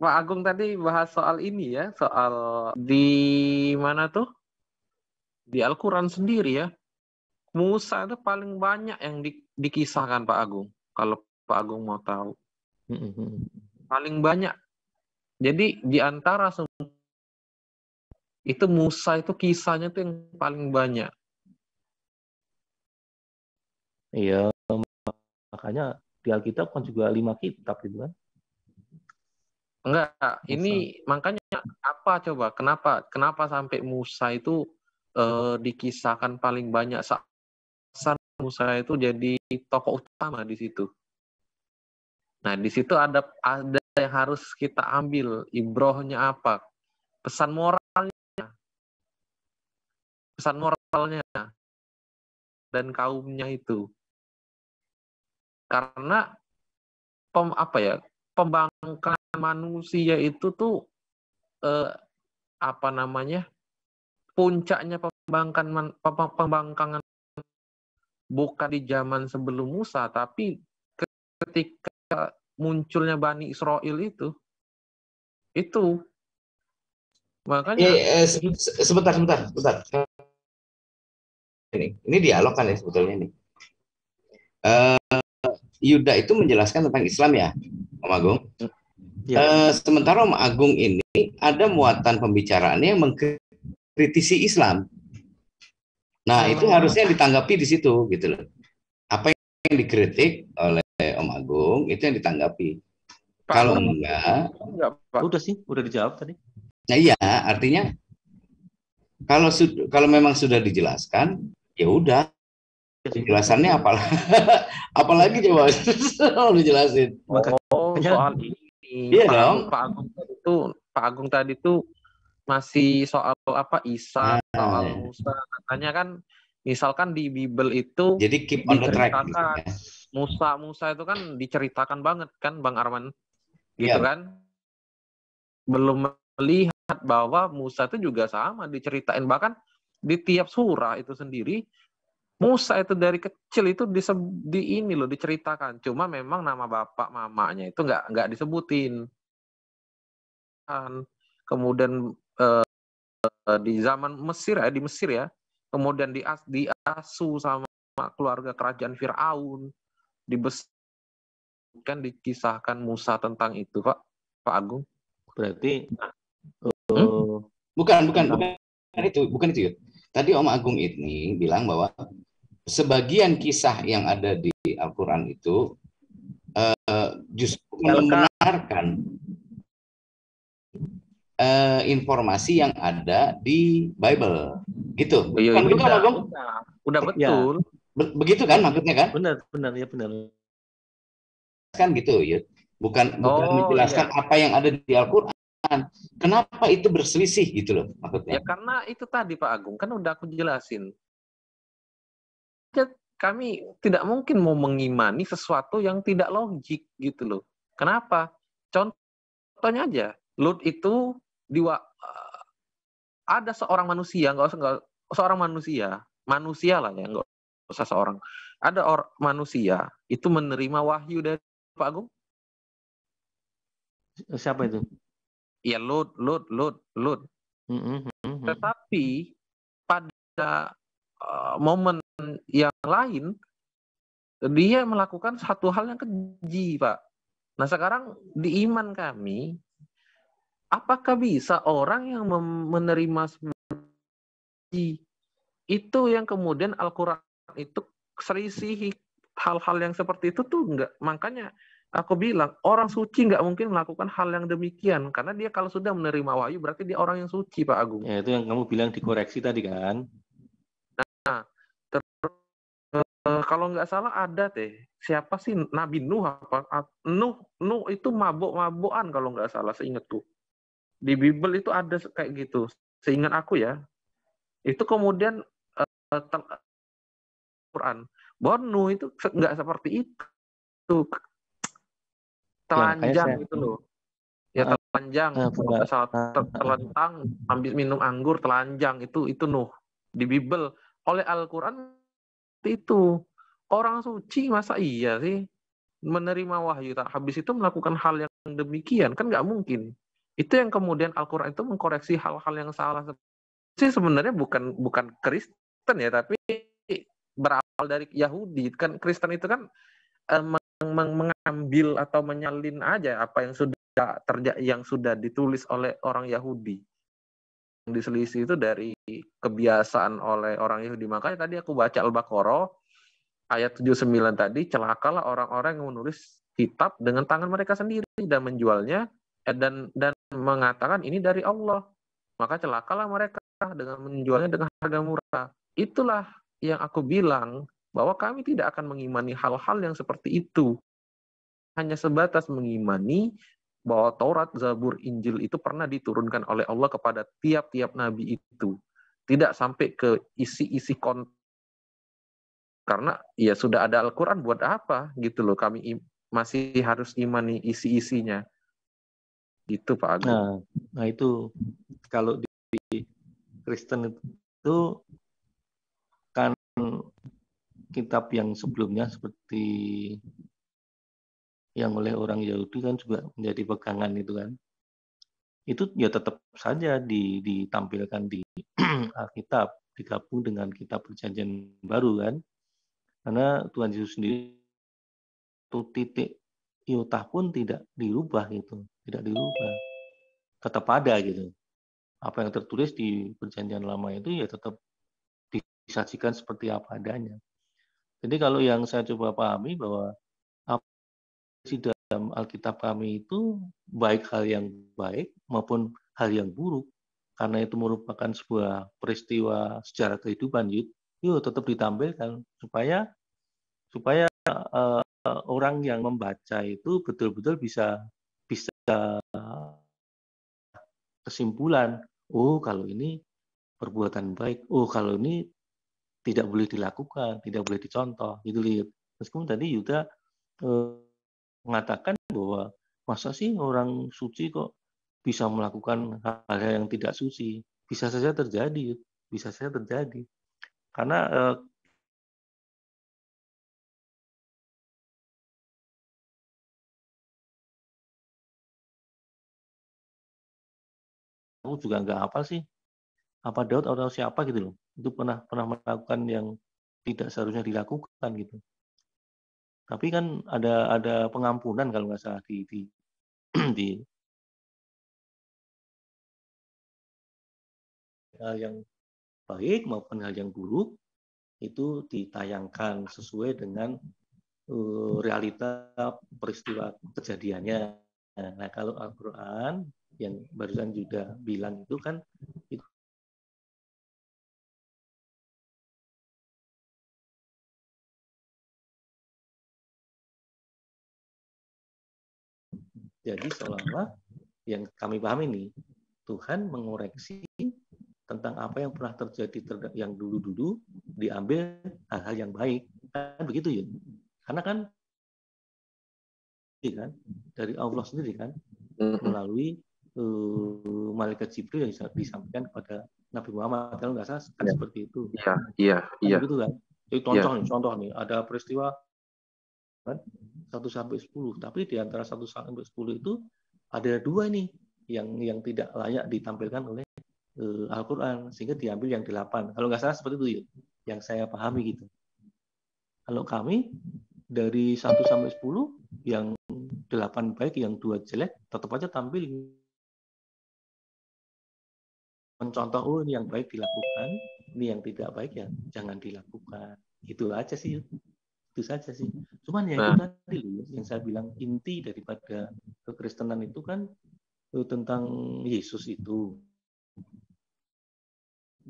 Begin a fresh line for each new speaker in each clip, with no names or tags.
Pak Agung tadi bahas soal ini ya, soal di mana tuh? Di Al-Quran sendiri ya. Musa itu paling banyak yang dikisahkan Pak Agung. Kalau Pak Agung mau tahu. Paling banyak. Jadi di antara itu Musa itu kisahnya tuh yang paling banyak.
Iya, makanya di Alkitab kan juga 5 kitab gitu kan.
Enggak,
Musa.
ini makanya apa coba? Kenapa sampai Musa itu dikisahkan paling banyak? Saat Musa itu jadi tokoh utama di situ. Nah, di situ ada yang harus kita ambil, ibrohnya apa? Pesan moralnya dan kaumnya itu. Karena pembangkangan manusia itu tuh puncaknya pembangkangan bukan di zaman sebelum Musa, tapi ketika munculnya Bani Israel itu makanya
sebentar. Ini dialog kan ya sebetulnya nih. Yuda itu menjelaskan tentang Islam ya, Om Agung. Ya. Sementara Om Agung ini ada muatan pembicaraannya yang mengkritisi Islam. Nah, itu harusnya ditanggapi di situ gitu loh. Apa yang dikritik oleh Om Agung itu yang ditanggapi. Kalau enggak,
udah sih, udah dijawab tadi.
Nah iya, artinya kalau memang sudah dijelaskan, ya udah. Penjelasannya apalagi coba lu jelasin.
Soal ini.
Iya dong.
Pak Agung tadi tuh masih soal apa Isa, soal Musa. Katanya kan misalkan di Bible itu
jadi keep on the track gitu, ya.
Musa itu kan diceritakan banget kan Bang Arman. Gitu kan? Belum melihat bahwa Musa itu juga sama diceritain, bahkan di tiap surah itu sendiri Musa itu dari kecil itu diceritakan, cuma memang nama bapak mamanya itu nggak disebutin. Kemudian di zaman Mesir ya, di Mesir ya, kemudian diasuh sama keluarga kerajaan Firaun, dikisahkan Musa tentang itu, Pak Agung.
Berarti
bukan itu. Tadi Om Agung ini bilang bahwa sebagian kisah yang ada di Al-Quran itu justru membenarkan informasi yang ada di Bible, gitu. Bukan begitu kan, Agung?
Udah betul.
Ya. Begitu kan maksudnya kan?
Benar.
Kan gitu, Yud. Bukan menjelaskan apa yang ada di Al-Quran. Kenapa itu berselisih gitu loh maksudnya?
Ya karena itu tadi Pak Agung kan udah aku jelasin. Kami tidak mungkin mau mengimani sesuatu yang tidak logik gitu loh. Kenapa? Contohnya aja, Lut itu ada seorang manusia, nggak seorang manusia lah ya, nggak usah seorang. Ada manusia itu menerima wahyu dari Pak Agung.
Siapa itu?
Ya Lut. Tetapi pada momen yang lain dia melakukan satu hal yang keji, Pak. Nah sekarang di iman kami, apakah bisa orang yang menerima seperti itu yang kemudian Al-Quran itu selisih hal-hal yang seperti itu tuh enggak. Makanya aku bilang orang suci nggak mungkin melakukan hal yang demikian karena dia kalau sudah menerima wahyu berarti dia orang yang suci, Pak Agung.
Ya itu yang kamu bilang dikoreksi tadi kan.
Nah, kalau nggak salah ada siapa sih Nabi Nuh Nuh itu mabuk-mabukan kalau nggak salah seingatku. Di Bible itu ada kayak gitu. Seingat aku ya. Itu kemudian Quran. Bahwa Nuh itu nggak seperti itu. Telanjang gitu loh. Ya telanjang, terlentang, ambil minum anggur, telanjang itu Nuh. Di Bible oleh Al-Quran itu orang suci masa iya sih menerima wahyu habis itu melakukan hal yang demikian, kan nggak mungkin. Itu yang kemudian Al-Quran itu mengkoreksi hal-hal yang salah. Sih sebenarnya bukan Kristen ya, tapi berawal dari Yahudi. Kan Kristen itu kan mengambil atau menyalin aja apa yang sudah ditulis oleh orang Yahudi. Yang diselisih itu dari kebiasaan oleh orang Yahudi. Makanya tadi aku baca Al-Baqarah ayat 79 tadi, celakalah orang-orang yang menulis kitab dengan tangan mereka sendiri dan menjualnya dan mengatakan ini dari Allah. Maka celakalah mereka dengan menjualnya dengan harga murah. Itulah yang aku bilang, bahwa kami tidak akan mengimani hal-hal yang seperti itu. Hanya sebatas mengimani bahwa Taurat, Zabur, Injil itu pernah diturunkan oleh Allah kepada tiap-tiap nabi itu. Tidak sampai ke isi-isi konten. Karena ya sudah ada Al-Quran, buat apa gitu loh, kami masih harus imani isi-isinya. Gitu Pak Agung.
Nah itu kalau di Kristen itu kan kitab yang sebelumnya seperti yang oleh orang Yahudi kan juga menjadi pegangan itu kan. Itu ya tetap saja ditampilkan di Alkitab, digabung dengan kitab Perjanjian Baru kan. Karena Tuhan Yesus sendiri itu titik iotah pun tidak dirubah gitu, tidak dirubah. Tetap ada gitu. Apa yang tertulis di Perjanjian Lama itu ya tetap disajikan seperti apa adanya. Jadi kalau yang saya coba pahami bahwa di dalam Alkitab kami itu baik hal yang baik maupun hal yang buruk, karena itu merupakan sebuah peristiwa sejarah kehidupan, yuk tetap ditampilkan supaya orang yang membaca itu betul-betul bisa kesimpulan, oh kalau ini perbuatan baik, oh kalau ini tidak boleh dilakukan, tidak boleh dicontoh, gitu lihat. Meskipun tadi Yuda mengatakan bahwa masa sih orang suci kok bisa melakukan hal-hal yang tidak suci? Bisa saja terjadi, bisa saja terjadi. Karena aku juga nggak hafal sih, apa Daud atau siapa gitu loh, itu pernah melakukan yang tidak seharusnya dilakukan gitu. Tapi kan ada pengampunan kalau nggak salah di hal yang baik maupun hal yang buruk itu ditayangkan sesuai dengan realita peristiwa kejadiannya. Nah kalau Al-Quran yang barusan juga bilang itu kan itu jadi seolah-olah yang kami pahami nih, Tuhan mengoreksi tentang apa yang pernah terjadi yang dulu-dulu, diambil hal-hal yang baik. Kan begitu ya? Karena kan dari Allah sendiri kan, melalui malaikat Jibril yang disampaikan kepada Nabi Muhammad. Kalau nggak salah kan seperti itu.
Iya.
Begitu kan? Jadi contoh nih, ada peristiwa kan 1-10, tapi di antara 1-10 itu ada 2 nih yang tidak layak ditampilkan oleh Al-Quran, sehingga diambil yang 8. Kalau nggak salah seperti itu ya, yang saya pahami gitu. Kalau kami dari 1-10 yang 8 baik, yang 2 jelek, tetap aja tampil mencontoh, oh ini yang baik dilakukan, ini yang tidak baik ya jangan dilakukan. Itu aja sih. Itu saja sih. Cuman ya itu tadi loh, yang saya bilang inti daripada kekristenan itu kan tentang Yesus itu.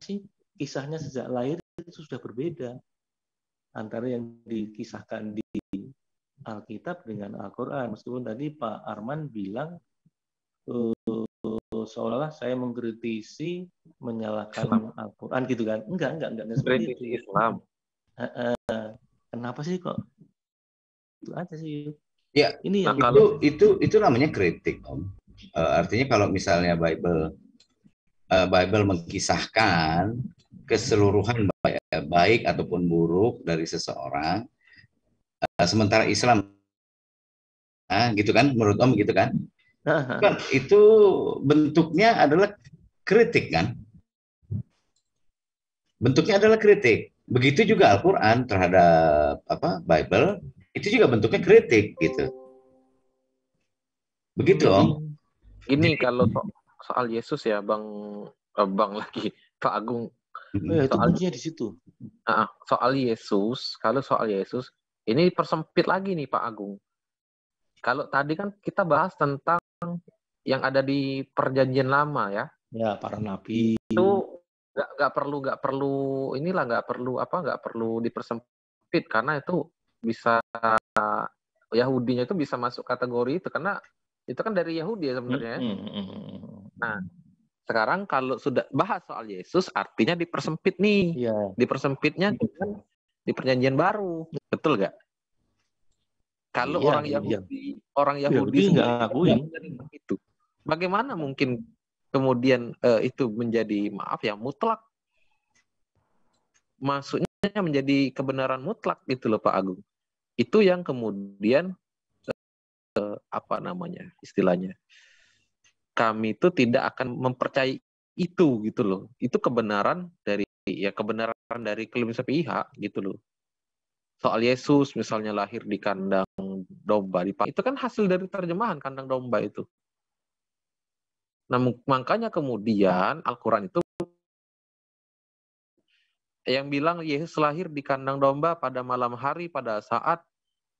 Sih kisahnya sejak lahir itu sudah berbeda antara yang dikisahkan di Alkitab dengan Al-Quran. Meskipun tadi Pak Arman bilang seolah-olah saya mengkritisi menyalahkan Al-Quran gitu kan. Enggak seperti itu.
Islam.
Kenapa sih kok itu aja sih?
Ya,
ini yang
itu namanya kritik, Om. Artinya kalau misalnya Bible mengkisahkan keseluruhan baik ataupun buruk dari seseorang, sementara Islam gitu kan, menurut Om gitu kan? Kan itu bentuknya adalah kritik kan? Bentuknya adalah kritik. Begitu juga Al-Qur'an terhadap Bible, itu juga bentuknya kritik gitu. Begitu,
Jadi
Om.
ini kalau soal Yesus ya, Bang lagi Pak Agung.
Itu kuncinya di situ.
Soal Yesus, kalau soal Yesus, ini persempit lagi nih Pak Agung. Kalau tadi kan kita bahas tentang yang ada di Perjanjian Lama ya.
Ya, para nabi.
Itu nggak perlu dipersempit karena itu bisa Yahudinya itu bisa masuk kategori itu karena itu kan dari Yahudi ya sebenarnya. Nah, sekarang kalau sudah bahas soal Yesus artinya dipersempit nih.
Ya.
Dipersempitnya di Perjanjian Baru. Betul nggak? Kalau orang Yahudi
nggak ngakuin
itu, bagaimana mungkin kemudian itu menjadi mutlak? Maksudnya menjadi kebenaran mutlak gitu loh Pak Agung. Itu yang kemudian istilahnya kami itu tidak akan mempercayai itu gitu loh. Itu kebenaran dari kelima pihak gitu loh. Soal Yesus misalnya lahir di kandang domba, itu kan hasil dari terjemahan kandang domba itu. Nah, makanya kemudian Al-Quran itu yang bilang Yesus lahir di kandang domba pada malam hari, pada saat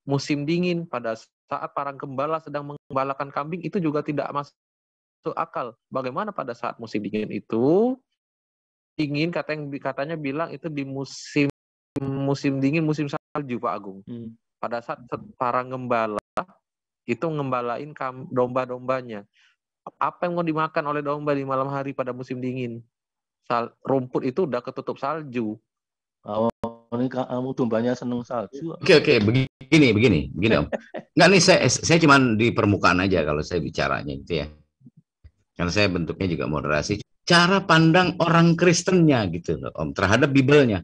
musim dingin, pada saat para gembala sedang menggembalakan kambing, itu juga tidak masuk akal. Bagaimana pada saat musim dingin itu, dingin katanya bilang itu di musim dingin, musim salju Pak Agung. Pada saat para gembala itu ngembalain domba-dombanya. Apa yang mau dimakan oleh domba di malam hari pada musim dingin? Rumput itu udah ketutup salju.
Ini kamu dombanya seneng salju.
Oke, begini Om. Nggak nih, saya cuma di permukaan aja kalau saya bicaranya gitu ya. Karena saya bentuknya juga moderasi. Cara pandang orang Kristennya gitu loh Om terhadap Bibelnya.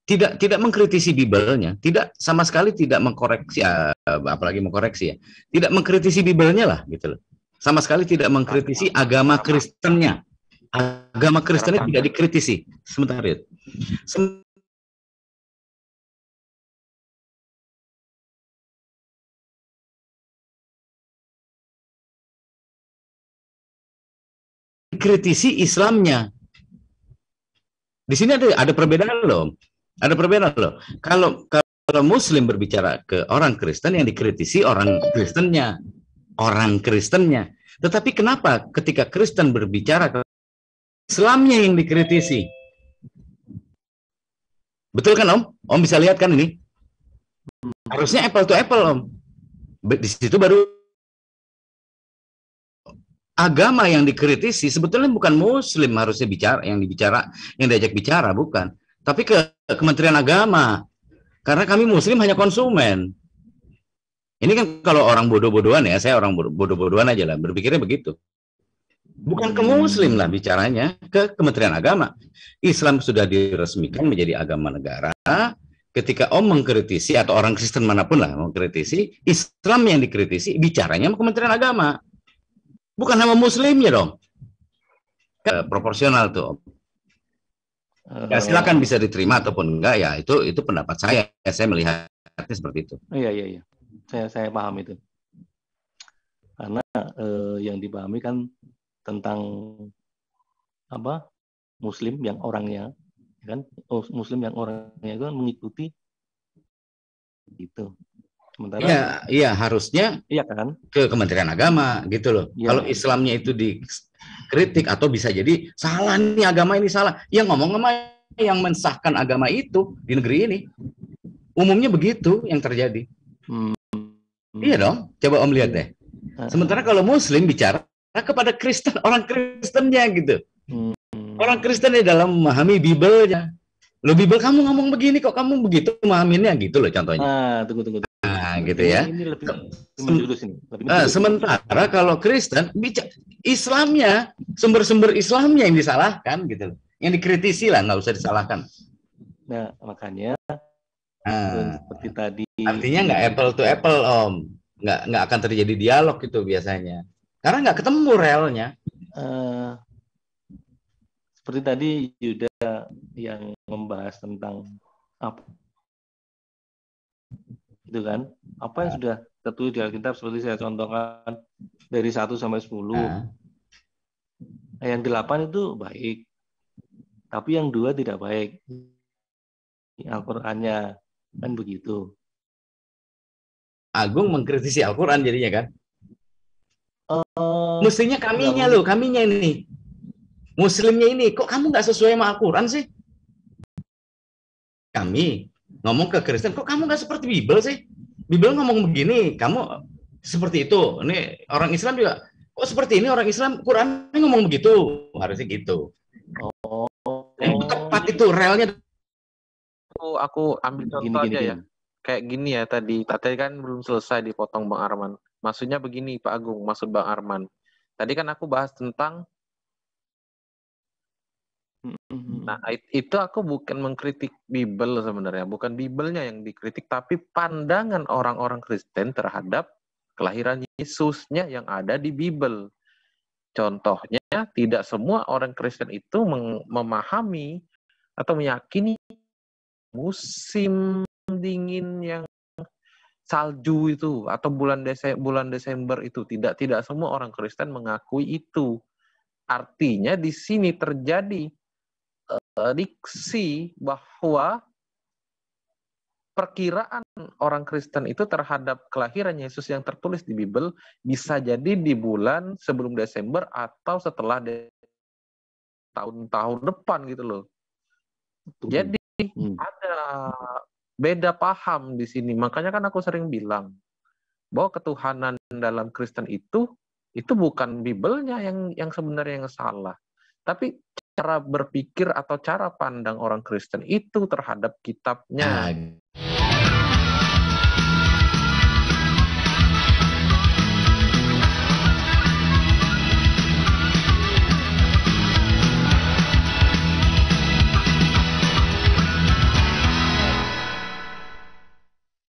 Tidak mengkritisi Bibelnya, sama sekali tidak mengkoreksi, apalagi mengkoreksi ya. Tidak mengkritisi Bibelnya lah gitu loh. Sama sekali tidak mengkritisi agama Kristennya. Agama Kristennya tidak dikritisi. Sebentar ya. Kritisi Islamnya. Di sini ada perbedaan loh. Ada perbedaan loh. Kalau Muslim berbicara ke orang Kristen, yang dikritisi orang Kristennya. Tetapi kenapa ketika Kristen berbicara ke Islamnya yang dikritisi? Betul kan Om? Om bisa lihat kan ini? Harusnya apple to apple Om. Di situ baru agama yang dikritisi sebetulnya bukan Muslim harusnya yang diajak bicara, bukan. Tapi ke Kementerian Agama. Karena kami Muslim hanya konsumen. Ini kan kalau orang bodoh-bodohan ya, saya orang bodoh-bodohan aja lah, berpikirnya begitu. Bukan ke Muslim lah bicaranya, ke Kementerian Agama. Islam sudah diresmikan menjadi agama negara. Ketika Om mengkritisi, atau orang Kristen manapun lah mengkritisi, Islam yang dikritisi, bicaranya sama Kementerian Agama. Bukan sama Muslimnya dong. Proporsional tuh Om. Ya silakan bisa diterima ataupun enggak ya, itu pendapat saya melihatnya seperti itu.
Iya. Saya paham itu. Karena yang dipahami kan tentang Muslim yang orangnya kan, Muslim yang orangnya itu kan mengikuti gitu. Sementara
iya harusnya
kan
ke Kementerian Agama gitu loh. Ya. Kalau Islamnya itu dikritik atau bisa jadi salah nih, agama ini salah. Yang ngomong sama yang mensahkan agama itu di negeri ini. Umumnya begitu yang terjadi. Iya dong, coba Om lihat deh. Sementara kalau Muslim bicara kepada Kristen, orang Kristennya gitu. Orang Kristennya dalam memahami Bibelnya. Loh, Bibel kamu ngomong begini kok kamu begitu memahaminya gitu loh contohnya.
Tunggu.
Nah, gitu ya.
Ini lebih menjurus ini.
Sementara kalau Kristen Islamnya, sumber-sumber Islamnya yang disalahkan gitu loh. Yang dikritisi lah, nggak usah disalahkan.
Nah, makanya seperti tadi.
Artinya nggak apple to apple Om. nggak akan terjadi dialog itu biasanya. Karena nggak ketemu realnya.
Seperti tadi Yuda yang membahas tentang apa itu kan, apa yang sudah tertulis di Alkitab seperti saya contohkan dari 1 sampai 10. Yang 8 itu baik, tapi yang 2 tidak baik. Al-Qur'annya kan begitu.
Agung mengkritisi Al-Quran jadinya kan? Mestinya kaminya ini. Muslimnya ini, kok kamu nggak sesuai sama Al-Quran sih? Kami ngomong ke Kristen, kok kamu nggak seperti Bible sih? Bible ngomong begini, kamu seperti itu. Ini orang Islam juga, kok seperti ini orang Islam, Quran ngomong begitu. Harusnya gitu. Yang tepat itu, realnya.
Aku ambil contoh aja ya. Kayak gini ya tadi kan belum selesai dipotong Bang Arman. Maksudnya begini Pak Agung, maksud Bang Arman. Tadi kan aku bahas tentang, nah itu aku bukan mengkritik Bible sebenarnya, bukan Biblenya yang dikritik, tapi pandangan orang-orang Kristen terhadap kelahiran Yesusnya yang ada di Bible. Contohnya, tidak semua orang Kristen itu memahami atau meyakini musim dingin yang salju itu atau bulan Desember itu, tidak semua orang Kristen mengakui itu. Artinya di sini terjadi diksi bahwa perkiraan orang Kristen itu terhadap kelahiran Yesus yang tertulis di Bible bisa jadi di bulan sebelum Desember atau setelah tahun-tahun depan gitu loh. Jadi ada beda paham di sini. Makanya kan aku sering bilang bahwa ketuhanan dalam Kristen itu bukan Biblenya yang sebenarnya yang salah, tapi cara berpikir atau cara pandang orang Kristen itu terhadap kitabnya.